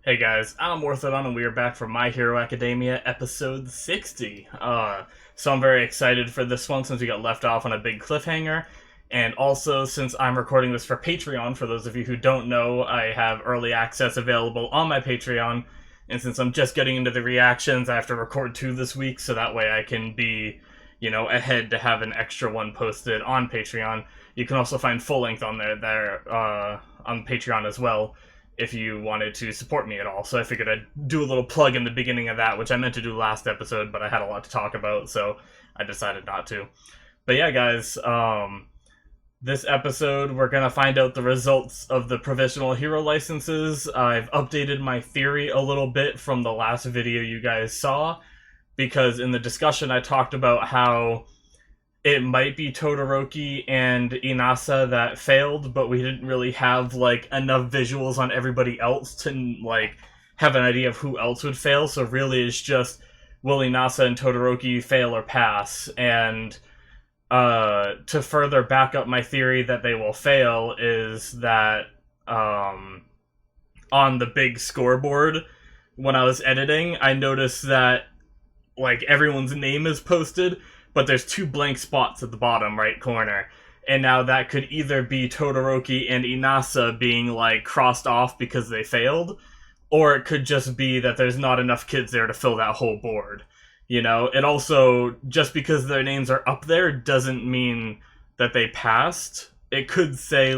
Hey guys, I'm Morthadon and we are back for My Hero Academia episode 60. So I'm very excited for this one since we got left off on a big cliffhanger. And also, since I'm recording this for Patreon, for those of you who don't know, I have early access available on my Patreon. And since I'm just getting into the reactions, I have to record 2 this week so that way I can be, ahead to have an extra one posted on Patreon. You can also find full length on there on Patreon as well if you wanted to support me at all. So I figured I'd do a little plug in the beginning of that, which I meant to do last episode, but I had a lot to talk about, so I decided not to. But yeah, guys, this episode we're gonna find out the results of the provisional hero licenses. I've updated my theory a little bit from the last video you guys saw, because in the discussion I talked about how it might be Todoroki and Inasa that failed, but we didn't really have enough visuals on everybody else to have an idea of who else would fail. So really, it's just will Inasa and Todoroki fail or pass? And to further back up my theory that they will fail is that on the big scoreboard when I was editing, I noticed that everyone's name is posted, but there's 2 blank spots at the bottom right corner. And now that could either be Todoroki and Inasa being crossed off because they failed, or it could just be that there's not enough kids there to fill that whole board. It also, just because their names are up there doesn't mean that they passed. It could say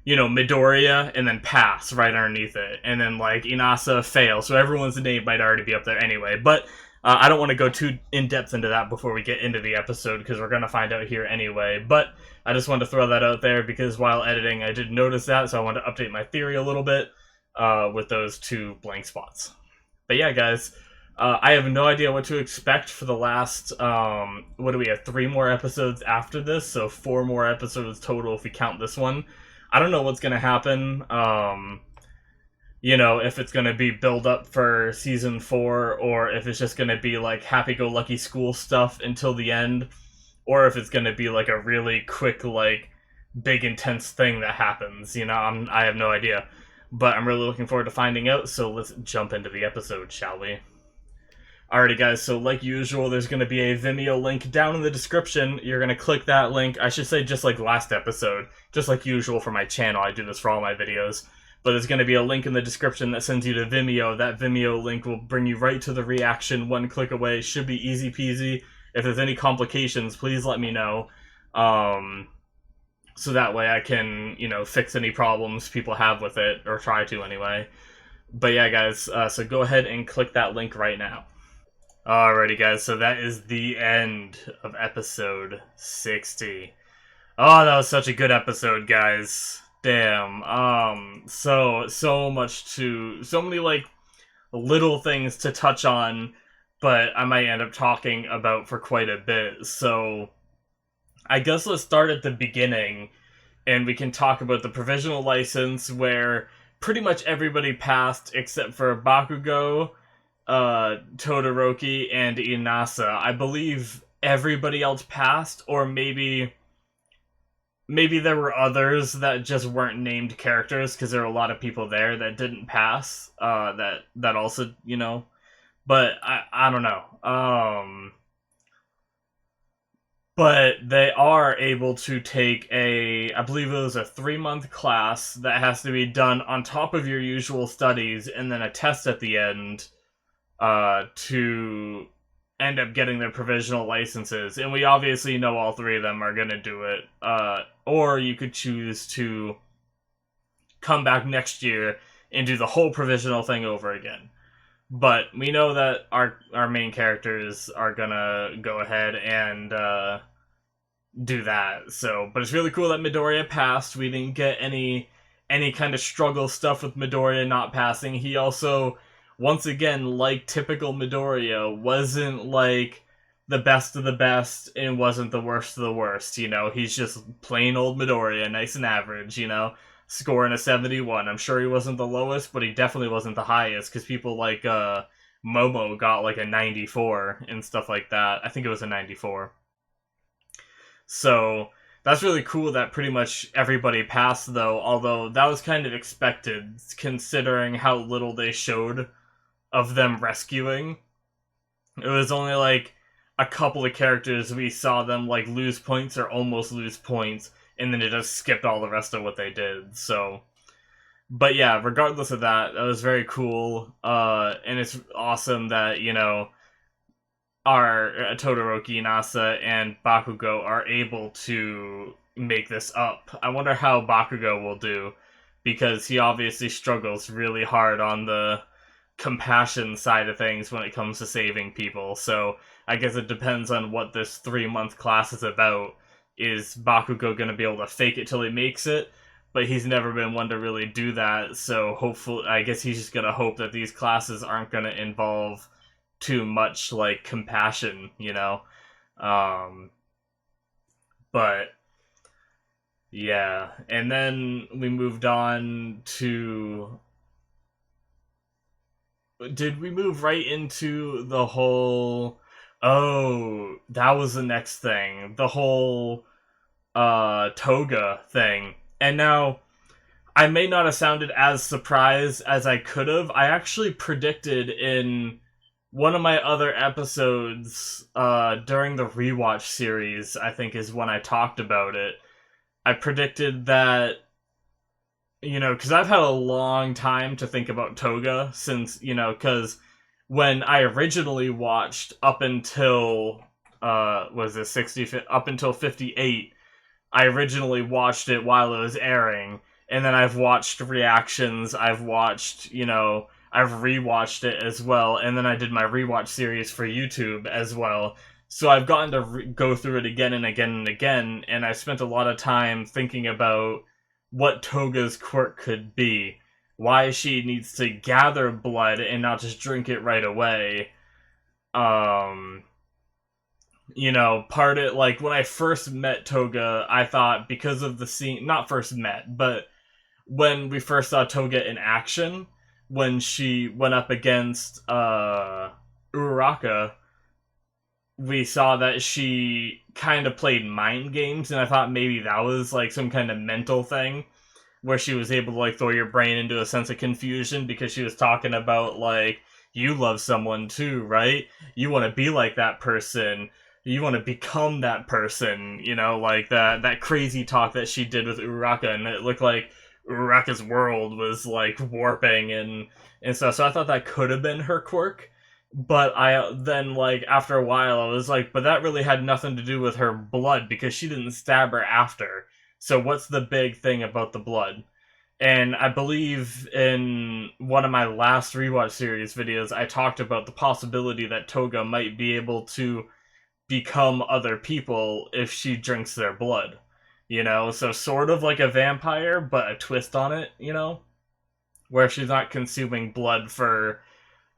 Midoriya and then pass right underneath it. And then Inasa fail. So everyone's name might already be up there anyway. But I don't want to go too in-depth into that before we get into the episode, because we're going to find out here anyway. But I just wanted to throw that out there, because while editing I did notice that, so I wanted to update my theory a little bit with those 2 blank spots. But yeah, guys, I have no idea what to expect for the last, what do we have, 3 more episodes after this, so 4 more episodes total if we count this one. I don't know what's going to happen. If it's going to be build up for season 4, or if it's just going to be happy-go-lucky school stuff until the end, or if it's going to be a really quick, big intense thing that happens. I have no idea. But I'm really looking forward to finding out, so let's jump into the episode, shall we? Alrighty guys, so like usual, there's going to be a Vimeo link down in the description. You're going to click that link. I should say just like last episode, just like usual for my channel. I do this for all my videos. But there's going to be a link in the description that sends you to Vimeo. That Vimeo link will bring you right to the reaction, 1 click away. Should be easy peasy. If there's any complications, please let me know. So that way I can, fix any problems people have with it, or try to anyway. But yeah, guys, so go ahead and click that link right now. Alrighty, guys, so that is the end of episode 60. Oh, that was such a good episode, guys. Damn. So many little things to touch on, but I might end up talking about for quite a bit. So I guess let's start at the beginning, and we can talk about the provisional license, where pretty much everybody passed except for Bakugo, Todoroki, and Inasa. I believe everybody else passed, or maybe there were others that just weren't named characters, because there are a lot of people there that didn't pass, that also, but I don't know. But they are able to take I believe it was a 3-month class that has to be done on top of your usual studies, and then a test at the end, to end up getting their provisional licenses. And we obviously know all 3 of them are going to do it. Or you could choose to come back next year and do the whole provisional thing over again. But we know that our main characters are going to go ahead and do that. So, but it's really cool that Midoriya passed. We didn't get any kind of struggle stuff with Midoriya not passing. He also, once again, like typical Midoriya, wasn't the best of the best and wasn't the worst of the worst. He's just plain old Midoriya, nice and average, scoring a 71. I'm sure he wasn't the lowest, but he definitely wasn't the highest, because people like Momo got a 94 and stuff like that. I think it was a 94. So That's really cool that pretty much everybody passed, though, although that was kind of expected, considering how little they showed of them rescuing. It was only like a couple of characters we saw them like lose points or almost lose points, and then it just skipped all the rest of what they did. So, but yeah, regardless of that, that was very cool. And it's awesome that our Todoroki, Nasa, and Bakugo are able to make this up. I wonder how Bakugo will do, because he obviously struggles really hard on the compassion side of things when it comes to saving people. So I guess it depends on what this 3-month class is about. Is Bakugo going to be able to fake it till he makes it? But he's never been one to really do that, so hopefully, I guess he's just going to hope that these classes aren't going to involve too much, like, compassion, But, yeah. And then we moved on to... Did we move right into the whole... Oh, that was the next thing. The whole, Toga thing. And now, I may not have sounded as surprised as I could have. I actually predicted in one of my other episodes, during the rewatch series, I think is when I talked about it. I predicted that, because I've had a long time to think about Toga since, because when I originally watched up until, was it 60, up until 58, I originally watched it while it was airing, and then I've watched reactions, I've watched, I've rewatched it as well, and then I did my rewatch series for YouTube as well. So I've gotten to go through it again and again and again, and I spent a lot of time thinking about what Toga's quirk could be. Why she needs to gather blood and not just drink it right away. Part of, like, when I first met Toga, I thought because of the scene, not first met, but when we first saw Toga in action, when she went up against, Uraraka, we saw that she kind of played mind games, and I thought maybe that was, like, some kind of mental thing, where she was able to, like, throw your brain into a sense of confusion, because she was talking about, like, you love someone too, right? You want to be like that person. You want to become that person, like that crazy talk that she did with Uraraka, and it looked like Uraraka's world was, like, warping and stuff, so I thought that could have been her quirk. But I then, like, after a while, I was like, but that really had nothing to do with her blood, because she didn't stab her after. So what's the big thing about the blood? And I believe in one of my last rewatch series videos, I talked about the possibility that Toga might be able to become other people if she drinks their blood. So sort of like a vampire, but a twist on it, where she's not consuming blood for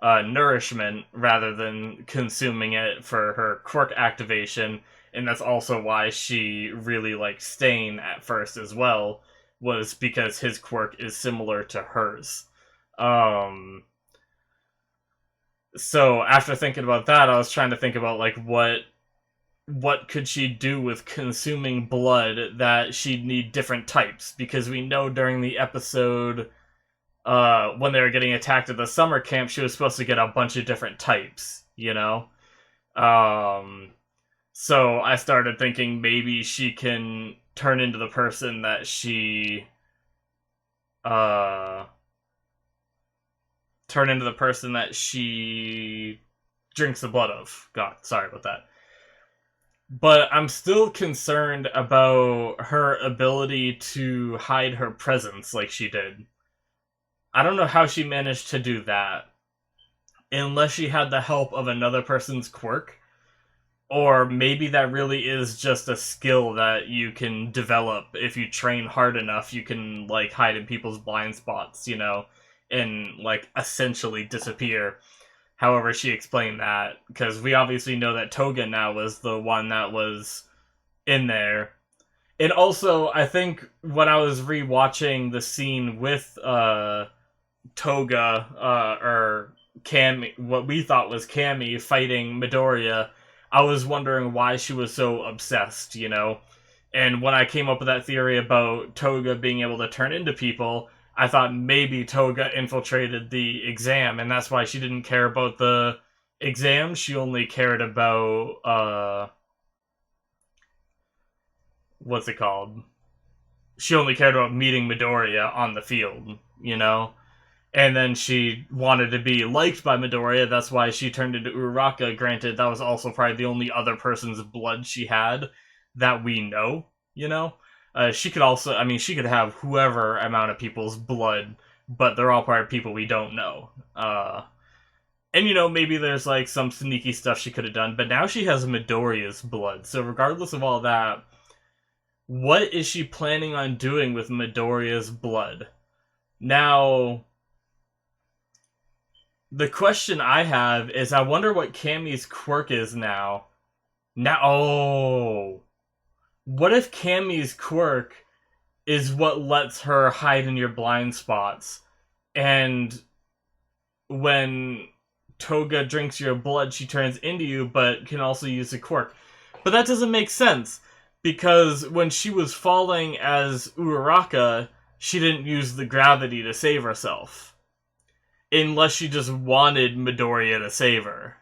nourishment rather than consuming it for her quirk activation. And that's also why she really liked Stain at first as well, was because his quirk is similar to hers. So after thinking about that, I was trying to think about, like, what could she do with consuming blood that she'd need different types, because we know during the episode, when they were getting attacked at the summer camp, she was supposed to get a bunch of different types, So I started thinking maybe she can turn into the person that she drinks the blood of. God, sorry about that. But I'm still concerned about her ability to hide her presence like she did. I don't know how she managed to do that, unless she had the help of another person's quirk. Or maybe that really is just a skill that you can develop. If you train hard enough, you can, like, hide in people's blind spots, and, like, essentially disappear. However she explained that, because we obviously know that Toga now was the one that was in there. And also, I think when I was rewatching the scene with, Toga, or Cammy, what we thought was Cammy fighting Midoriya, I was wondering why she was so obsessed, And when I came up with that theory about Toga being able to turn into people, I thought maybe Toga infiltrated the exam, and that's why she didn't care about the exam. She only cared about, what's it called? She only cared about meeting Midoriya on the field, you know? And then she wanted to be liked by Midoriya, that's why she turned into Uraraka. Granted, that was also probably the only other person's blood she had that we know, you know? She could also, I mean, she could have whoever amount of people's blood, but they're all part of people we don't know. And, you know, maybe there's, like, some sneaky stuff she could have done, but now she has Midoriya's blood, so regardless of all that, what is she planning on doing with Midoriya's blood? Now, the question I have is, I wonder what Cammy's quirk is now. What if Cammy's quirk is what lets her hide in your blind spots, and when Toga drinks your blood, she turns into you, but can also use a quirk? But that doesn't make sense, because when she was falling as Uraraka, she didn't use the gravity to save herself. Unless she just wanted Midoriya to save her.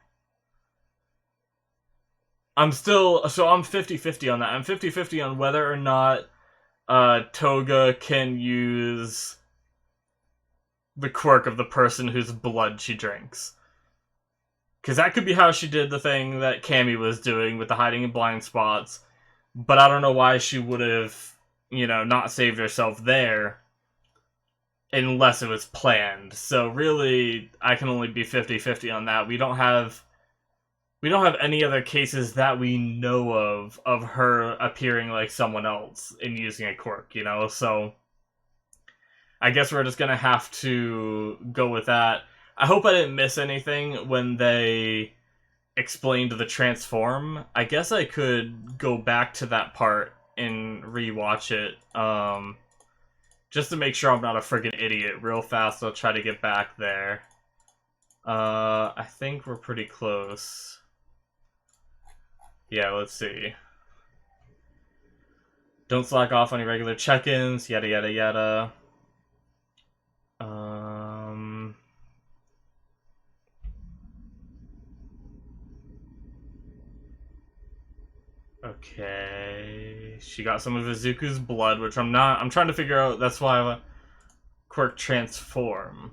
I'm 50-50 on that. I'm 50-50 on whether or not Toga can use the quirk of the person whose blood she drinks. Because that could be how she did the thing that Cammy was doing with the hiding in blind spots. But I don't know why she would have, you know, not saved herself there. Unless it was planned. So really, I can only be 50-50 on that. We don't have any other cases that we know of her appearing like someone else and using a quirk, you know? So I guess we're just gonna have to go with that. I hope I didn't miss anything when they explained the transform. I guess I could go back to that part and rewatch it. Just to make sure I'm not a friggin' idiot. Real fast, I'll try to get back there. I think we're pretty close. Yeah, let's see. Don't slack off on your regular check-ins, yada yada yada. Okay. She got some of Izuku's blood, which I'm trying to figure out, that's why I quirk transform.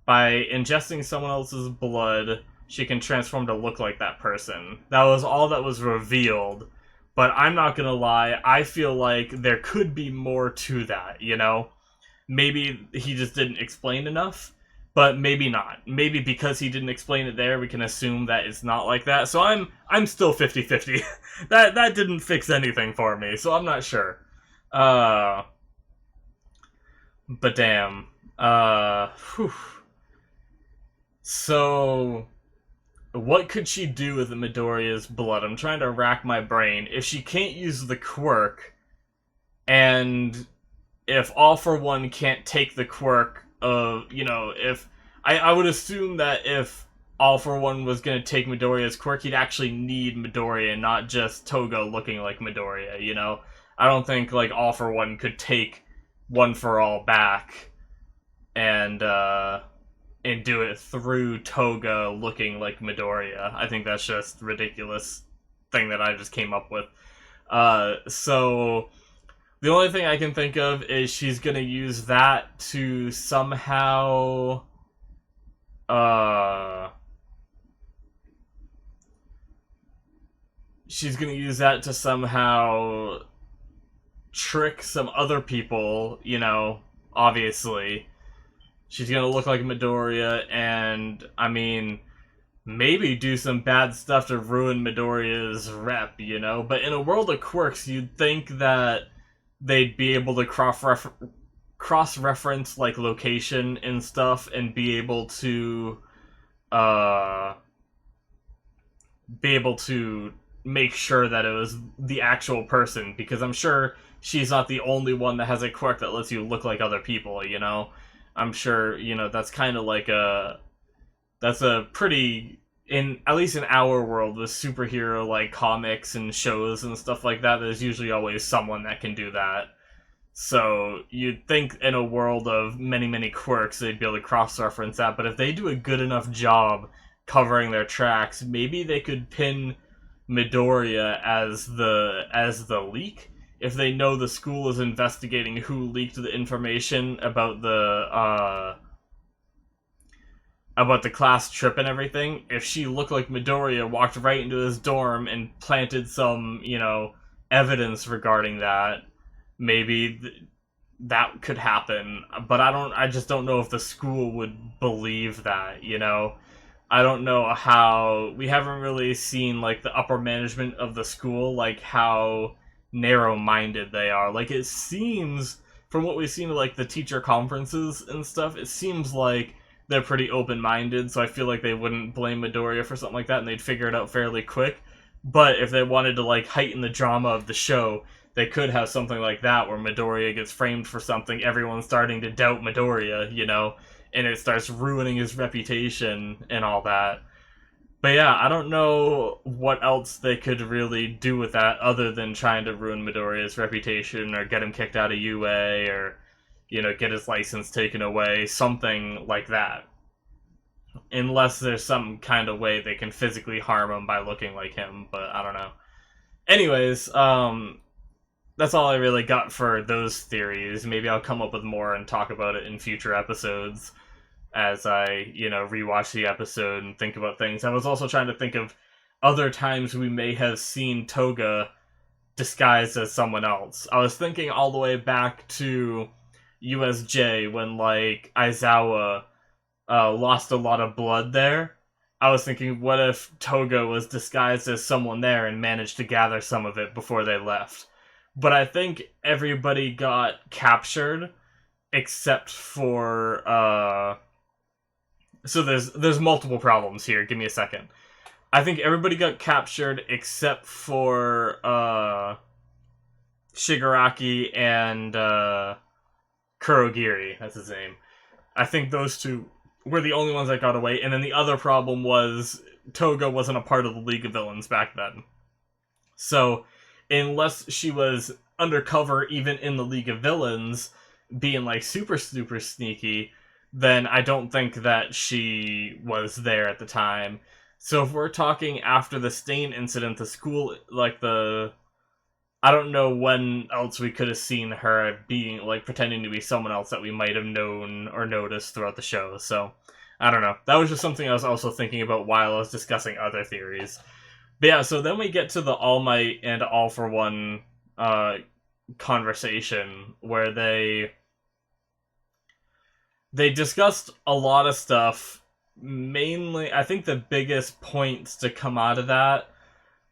By ingesting someone else's blood, she can transform to look like that person. That was all that was revealed. But I'm not gonna lie, I feel like there could be more to that, you know? Maybe he just didn't explain enough, but maybe not. Maybe because he didn't explain it there, we can assume that it's not like that. So I'm still 50-50. that didn't fix anything for me, so I'm not sure. But damn. Whew. So, what could she do with Midoriya's blood? I'm trying to rack my brain. If she can't use the quirk, and if All For One can't take the quirk of, you know, if... I would assume that if All For One was going to take Midoriya's quirk, he'd actually need Midoriya, not just Toga looking like Midoriya, you know? I don't think, like, All For One could take One For All back and do it through Toga looking like Midoriya. I think that's just ridiculous thing that I just came up with. So the only thing I can think of is she's gonna use that to somehow trick some other people, you know, obviously. She's gonna look like Midoriya, and, I mean, maybe do some bad stuff to ruin Midoriya's rep, you know? But in a world of quirks, you'd think that they'd be able to cross-reference, like, location and stuff, and be able to make sure that it was the actual person, because I'm sure she's not the only one that has a quirk that lets you look like other people, you know? I'm sure, you know, that's kind of like that's a pretty in at least in our world with superhero like comics and shows and stuff like that, there's usually always someone that can do that. So you'd think in a world of many, many quirks they'd be able to cross-reference that, but if they do a good enough job covering their tracks, maybe they could pin Midoriya as the leak. If they know the school is investigating who leaked the information about the class trip and everything, if she looked like Midoriya walked right into his dorm and planted some, evidence regarding that, maybe that could happen. But I just don't know if the school would believe that, I don't know how, we haven't really seen, like, the upper management of the school, like, how narrow-minded they are. Like, it seems, from what we've seen of, like, the teacher conferences and stuff, it seems like they're pretty open-minded, so I feel like they wouldn't blame Midoriya for something like that, and they'd figure it out fairly quick. But if they wanted to, like, heighten the drama of the show, they could have something like that, where Midoriya gets framed for something, everyone's starting to doubt Midoriya, and it starts ruining his reputation and all that. But yeah, I don't know what else they could really do with that other than trying to ruin Midoriya's reputation or get him kicked out of UA or, get his license taken away, something like that. Unless there's some kind of way they can physically harm him by looking like him, but I don't know. Anyways, that's all I really got for those theories. Maybe I'll come up with more and talk about it in future episodes as I, rewatch the episode and think about things. I was also trying to think of other times we may have seen Toga disguised as someone else. I was thinking all the way back to USJ when, like, Aizawa lost a lot of blood there. I was thinking, what if Toga was disguised as someone there and managed to gather some of it before they left? But I think everybody got captured except for so there's multiple problems here. Give me a second. I think everybody got captured except for Shigaraki and Kurogiri. That's his name. I think those two were the only ones that got away. And then the other problem was Toga wasn't a part of the League of Villains back then. So unless she was undercover even in the League of Villains, being like super, super sneaky, then I don't think that she was there at the time. So if we're talking after the Stain incident, the school, like I don't know when else we could have seen her being, like, pretending to be someone else that we might have known or noticed throughout the show. So, I don't know. That was just something I was also thinking about while I was discussing other theories. But yeah, so then we get to the All Might and All for One conversation where they discussed a lot of stuff. Mainly, I think the biggest points to come out of that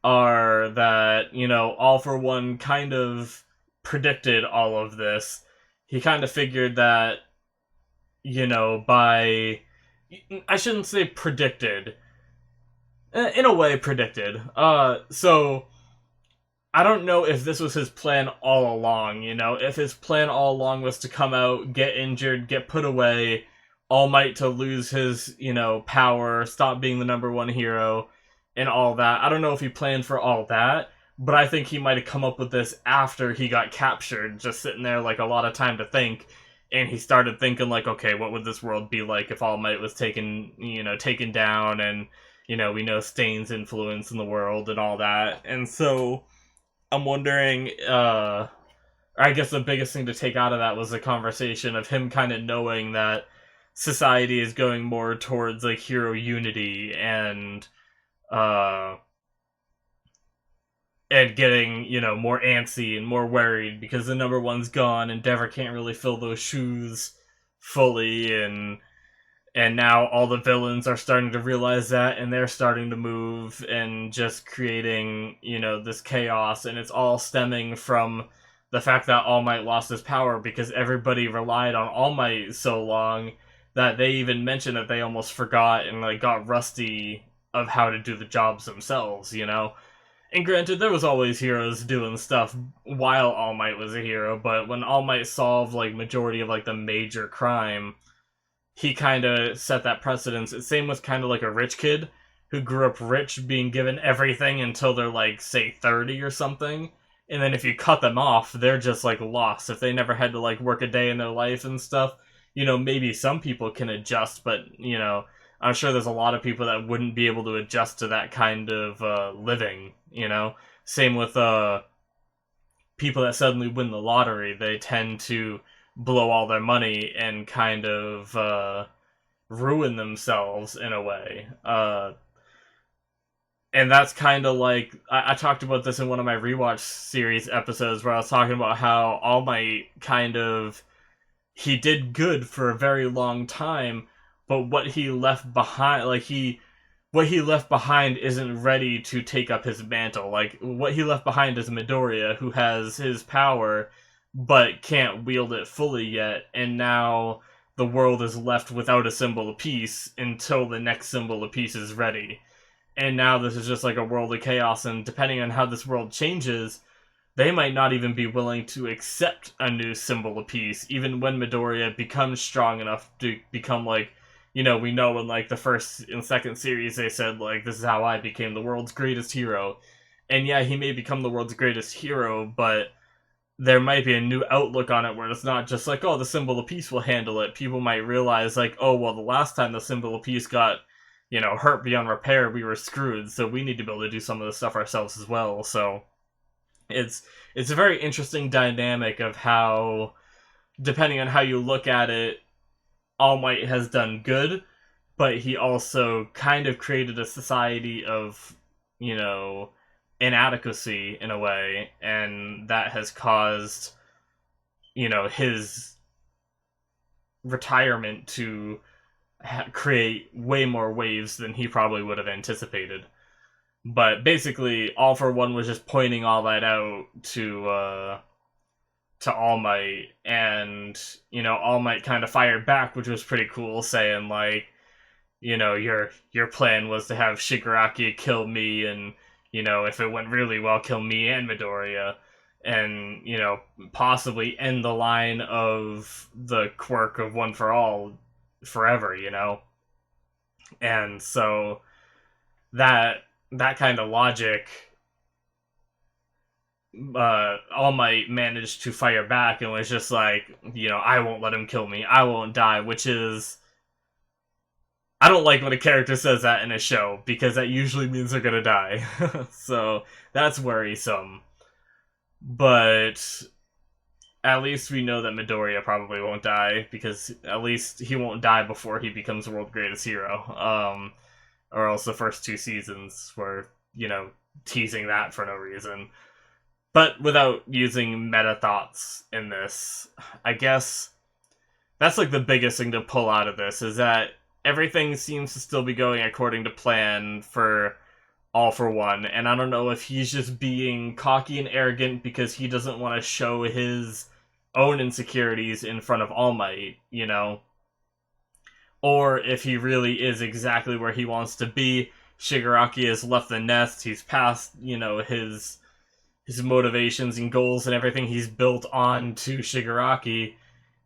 are that, All for One kind of predicted all of this. He kind of figured that, I shouldn't say predicted. In a way, predicted. So I don't know if this was his plan all along, if his plan all along was to come out, get injured, get put away, All Might to lose his, power, stop being the number one hero, and all that. I don't know if he planned for all that, but I think he might have come up with this after he got captured, just sitting there, like, a lot of time to think, and he started thinking, like, okay, what would this world be like if All Might was taken down, and, we know Stain's influence in the world and all that, and so I'm wondering, I guess the biggest thing to take out of that was the conversation of him kind of knowing that society is going more towards, like, hero unity and getting, more antsy and more worried because the number one's gone, Endeavor can't really fill those shoes fully, and now all the villains are starting to realize that, and they're starting to move, and just creating, this chaos, and it's all stemming from the fact that All Might lost his power because everybody relied on All Might so long that they even mentioned that they almost forgot and, like, got rusty of how to do the jobs themselves, And granted, there was always heroes doing stuff while All Might was a hero, but when All Might solved, like, majority of, like, the major crime, he kind of set that precedence. Same with kind of like a rich kid. who grew up rich being given everything until they're like, say, 30 or something. And then if you cut them off, they're just like lost. If they never had to like work a day in their life and stuff, maybe some people can adjust, but I'm sure there's a lot of people that wouldn't be able to adjust to that kind of living, Same with people that suddenly win the lottery. They tend to blow all their money and kind of ruin themselves in a way. And that's kind of like, I talked about this in one of my rewatch series episodes where I was talking about how All Might he did good for a very long time, but what he left behind, what he left behind isn't ready to take up his mantle. Like, what he left behind is Midoriya, who has his power, but can't wield it fully yet, and now the world is left without a symbol of peace until the next symbol of peace is ready. And now this is just like a world of chaos, and depending on how this world changes, they might not even be willing to accept a new symbol of peace, even when Midoriya becomes strong enough to become like, we know in like the first and second series they said like, this is how I became the world's greatest hero. And yeah, he may become the world's greatest hero, but there might be a new outlook on it where it's not just like, oh, the symbol of peace will handle it. People might realize like, oh, well, the last time the symbol of peace got hurt beyond repair, we were screwed, so we need to be able to do some of the stuff ourselves as well. So it's a very interesting dynamic of how, depending on how you look at it, All Might has done good, but he also kind of created a society of, inadequacy in a way, and that has caused, his retirement to create way more waves than he probably would have anticipated. But basically, All for One was just pointing all that out to All Might, and All Might kind of fired back, which was pretty cool, saying like, your plan was to have Shigaraki kill me, and if it went really well, kill me and Midoriya, and possibly end the line of the quirk of One for All forever, and so that kind of logic, All Might managed to fire back and was just like, I won't let him kill me, I won't die, which is, I don't like when a character says that in a show, because that usually means they're gonna die. So that's worrisome. But at least we know that Midoriya probably won't die, because at least he won't die before he becomes the world's greatest hero. Or else the first two seasons were, teasing that for no reason. But without using meta thoughts in this, I guess that's like the biggest thing to pull out of this, is that everything seems to still be going according to plan for All for One, and I don't know if he's just being cocky and arrogant because he doesn't want to show his own insecurities in front of All Might, or if he really is exactly where he wants to be. Shigaraki has left the nest, he's past, his motivations and goals and everything he's built on to Shigaraki,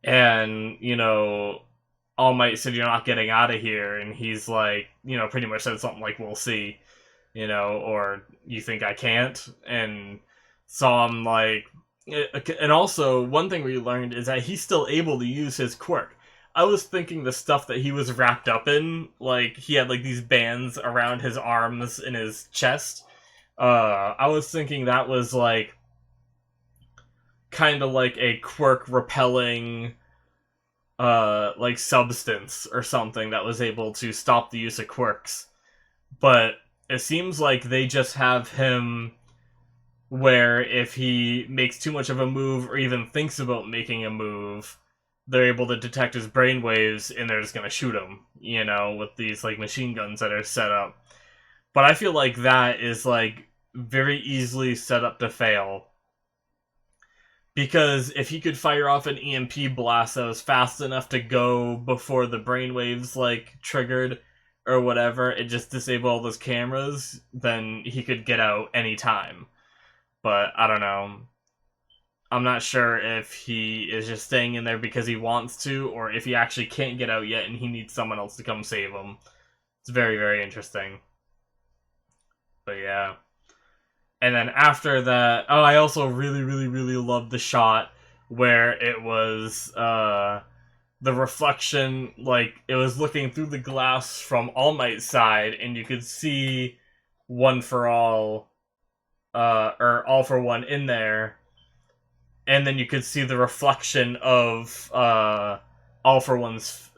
and, All Might said, you're not getting out of here, and he's like, pretty much said something like, we'll see, or you think I can't? And so I'm like, and also, one thing we learned is that he's still able to use his quirk. I was thinking the stuff that he was wrapped up in, like, he had, like, these bands around his arms and his chest. I was thinking that was, like, kind of like a quirk repelling, like, substance or something that was able to stop the use of quirks. But it seems like they just have him where if he makes too much of a move or even thinks about making a move, they're able to detect his brainwaves and they're just gonna shoot him, with these, like, machine guns that are set up. But I feel like that is, like, very easily set up to fail. Because if he could fire off an EMP blast that was fast enough to go before the brainwaves, like, triggered or whatever, it just disabled all those cameras, then he could get out anytime. But, I don't know. I'm not sure if he is just staying in there because he wants to, or if he actually can't get out yet and he needs someone else to come save him. It's very, very interesting. But yeah. And then after that, oh, I also really, really, really loved the shot where it was the reflection, like it was looking through the glass from All Might's side, and you could see One for All, or All for One in there, and then you could see the reflection of All for One's,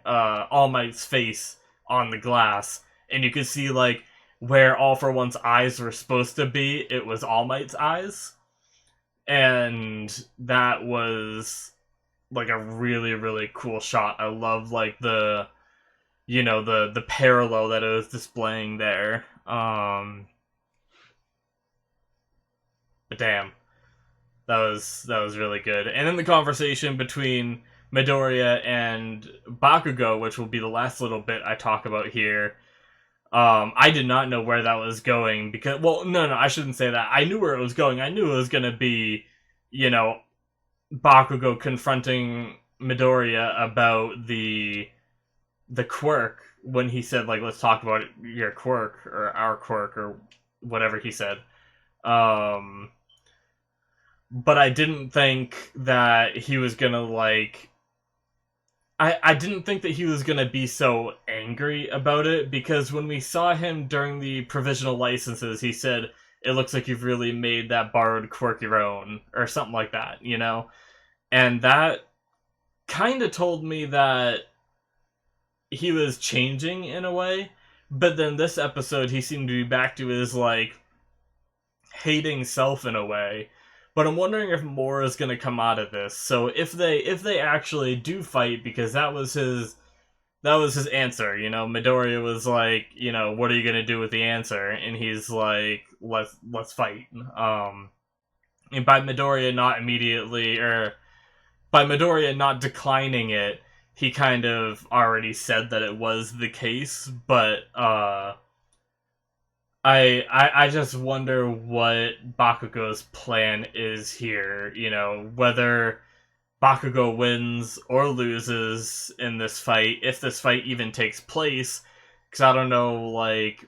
All Might's face on the glass, and you could see like where All for One's eyes were supposed to be. It was All Might's eyes, and that was like a really, really cool shot. I love like the parallel that it was displaying there. But damn, that was really good. And then the conversation between Midoriya and Bakugo, which will be the last little bit I talk about here. I did not know where that was going because, well, no, I shouldn't say that. I knew where it was going. I knew it was gonna be, Bakugo confronting Midoriya about the quirk when he said like, let's talk about your quirk or our quirk or whatever he said. But I didn't think that he was gonna like. I didn't think that he was gonna be so angry about it, because when we saw him during the provisional licenses, he said, "It looks like you've really made that borrowed quirk your own," or something like that, And that kind of told me that he was changing in a way. But then this episode, he seemed to be back to his like hating self in a way. But I'm wondering if more is going to come out of this. So if they actually do fight, because that was his answer, Midoriya was like, what are you going to do with the answer? And he's like, let's fight. And by Midoriya not declining it, he kind of already said that it was the case, but I just wonder what Bakugo's plan is here, whether Bakugo wins or loses in this fight, if this fight even takes place, because I don't know, like,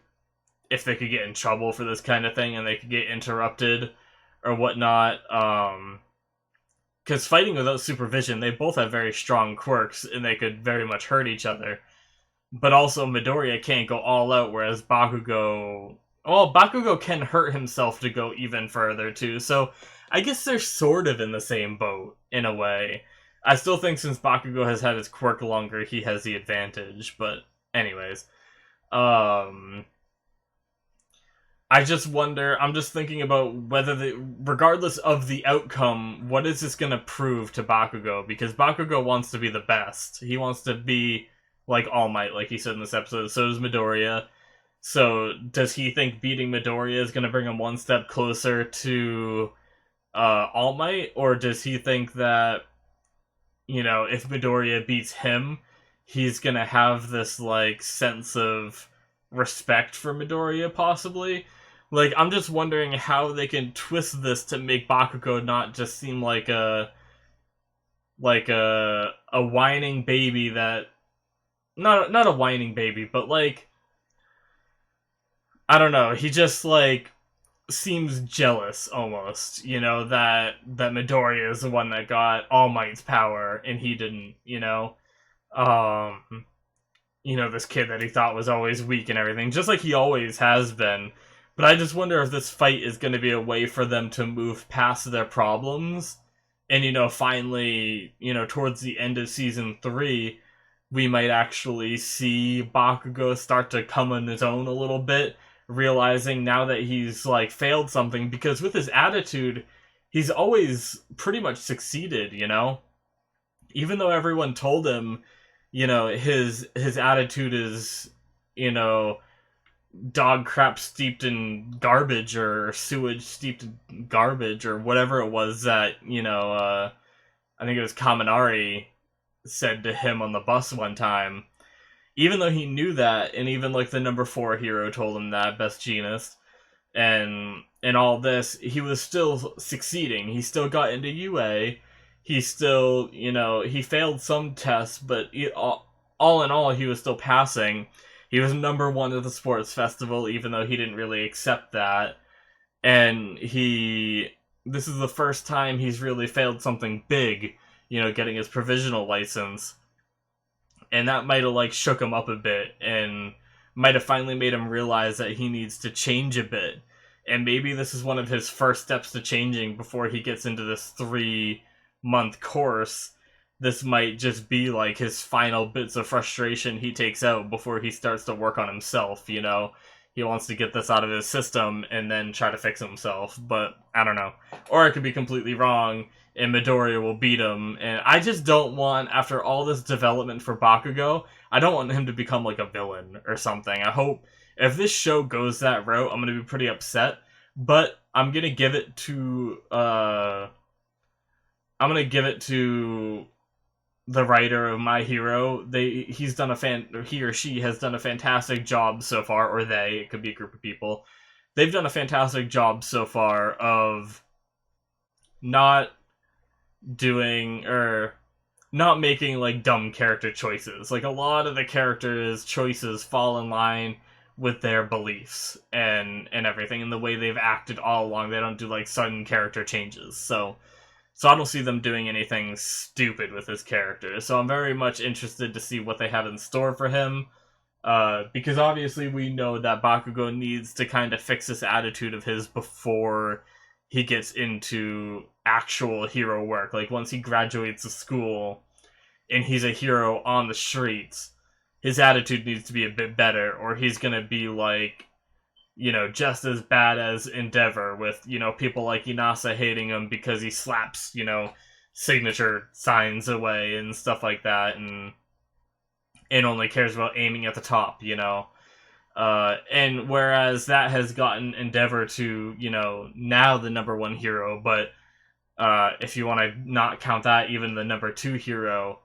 if they could get in trouble for this kind of thing and they could get interrupted or whatnot, because fighting without supervision, they both have very strong quirks and they could very much hurt each other. But also, Midoriya can't go all out, whereas Bakugo can hurt himself to go even further, too. So, I guess they're sort of in the same boat, in a way. I still think since Bakugo has had his quirk longer, he has the advantage. But, anyways. I just wonder, I'm just thinking about whether, regardless of the outcome, what is this going to prove to Bakugo? Because Bakugo wants to be the best. He wants to be like All Might, like he said in this episode. So does Midoriya. So does he think beating Midoriya is going to bring him one step closer to All Might? Or does he think that, if Midoriya beats him, he's going to have this, like, sense of respect for Midoriya, possibly? Like, I'm just wondering how they can twist this to make Bakugo not just seem like a whining baby that... Not a whining baby, but, like... I don't know, he just, like, seems jealous, almost, that Midoriya is the one that got All Might's power, and he didn't, this kid that he thought was always weak and everything, just like he always has been. But I just wonder if this fight is going to be a way for them to move past their problems, and, finally, towards the end of Season 3, we might actually see Bakugo start to come on his own a little bit, realizing now that he's, like, failed something, because with his attitude, he's always pretty much succeeded, Even though everyone told him, his attitude is, dog crap steeped in garbage, or sewage steeped in garbage, or whatever it was that, I think it was Kaminari said to him on the bus one time. Even though he knew that, and even like the number 4 hero told him that, Best Jeanist, and all this, he was still succeeding. He still got into UA. He still, he failed some tests, but all in all, he was still passing. He was #1 at the sports festival, even though he didn't really accept that. And this is the first time he's really failed something big, getting his provisional license. And that might have, shook him up a bit, and might have finally made him realize that he needs to change a bit. And maybe this is one of his first steps to changing before he gets into this 3-month course. This might just be, his final bits of frustration he takes out before he starts to work on himself, He wants to get this out of his system and then try to fix himself, but I don't know. Or I could be completely wrong, and Midoriya will beat him, and I just don't want, after all this development for Bakugo, I don't want him to become, a villain or something. I hope, if this show goes that route, I'm gonna be pretty upset, but I'm gonna give it to, the writer of My Hero. He or she has done a fantastic job so far, or it could be a group of people. They've done a fantastic job so far of not making dumb character choices. A lot of the characters' choices fall in line with their beliefs and everything, and the way they've acted all along. They don't do sudden character changes. So I don't see them doing anything stupid with his character. So I'm very much interested to see what they have in store for him. Because obviously we know that Bakugo needs to kind of fix this attitude of his before he gets into actual hero work. Once he graduates the school and he's a hero on the streets, his attitude needs to be a bit better, or he's gonna be just as bad as Endeavor, with, people like Inasa hating him because he slaps, signature signs away and stuff like that, and only cares about aiming at the top, and whereas that has gotten Endeavor to, now the #1 hero, but if you want to not count that, even the #2 hero,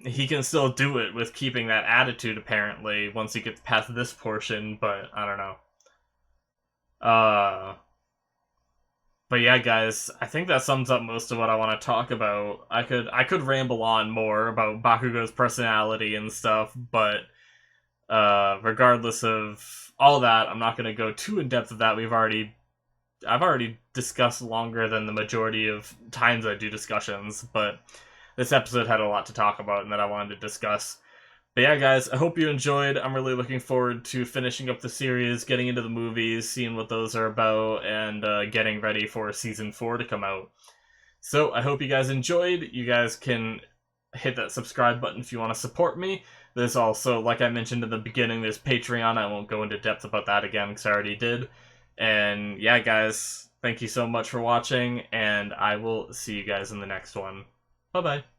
he can still do it with keeping that attitude, apparently, once he gets past this portion, but I don't know. But yeah, guys, I think that sums up most of what I want to talk about. I could ramble on more about Bakugo's personality and stuff, but regardless of all that, I'm not going to go too in depth with that. I've already discussed longer than the majority of times I do discussions, but this episode had a lot to talk about and that I wanted to discuss. But yeah, guys, I hope you enjoyed. I'm really looking forward to finishing up the series, getting into the movies, seeing what those are about, and getting ready for Season 4 to come out. So I hope you guys enjoyed. You guys can hit that subscribe button if you want to support me. There's also, like I mentioned in the beginning, there's Patreon. I won't go into depth about that again because I already did. And yeah, guys, thank you so much for watching, and I will see you guys in the next one. Bye-bye.